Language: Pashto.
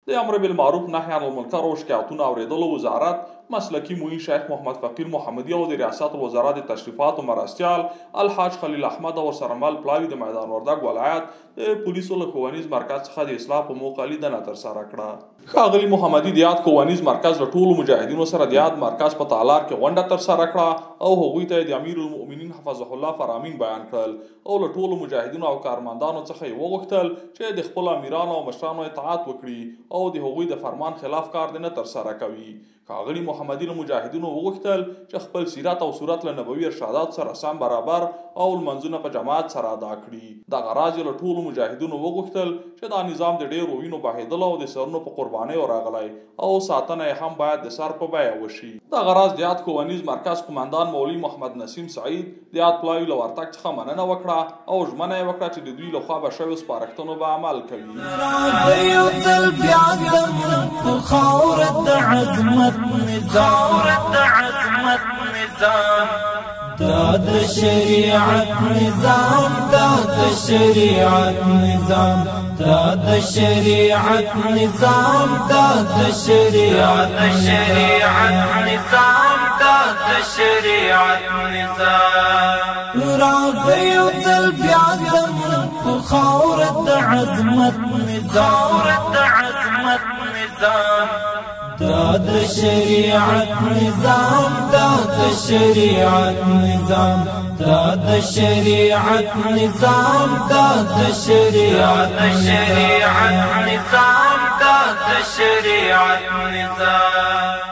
د امر بالمعروف نهي عن المنکر او شکایتونو اورېدلو وزارت مسلکی معین شیخ محمد فقیر محمدی او د ریاست الوزرا د تشریفات و مراسیال الحاج خلیل احمد او سرمل پلاوی د میدان وردګ ولایت د پولیسو له ښوونیز مرکز څخه د اصلاح په موخه لیدنه ترسره کړه. ښاغلي محمدي د یاد ښوونیز مرکز له ټولو مجاهدینو سره د یاد مرکز په تالار کې غونډه ترسره کړه او هغوی ته د امیر المؤمنین حفظه الله فرامین بیان کړل او له ټولو مجاهدینو او کارمندانو څخه یې وغوښتل چې د خپلو امیرانو او مشرانو اطاعت وکړي او د هغوی د فرمان خلاف کار دې نه ترسره کوي. ښاغلي محمدي له مجاهدینو وغوښتل چې خپل سیرت او صورت له نبوي ارشادات سره سم برابر او لمنځونه په جماعت سره ادا کړي. دغه راز یې له ټولو مجاهدینو وغوښتل چې دا نظام د ډېرو وینو بهېدلو او د سرونو په قربانیو راغلی او ساتنه یې هم باید د سر په بیه وشي. دغه راز د یاد ښوونیز مرکز قمندان مولوي محمد نسیم سعید د یاد پلاوي له ورتګ څخه مننه وکړه او ژمنه یې وکړه چې د دوی لخوا به شویو سپارښتنو به عمل کوي. داد شریعت نظام داد شریعت نظام داد شریعت نظام داد شریعت نظام داد شریعت نظام راغیو تل بیا زمون خاورت عظمت نظام داد شریعت نظام داد شریعت نظام داد شریعت نظام داد شریعت نظام داد شریعت نظام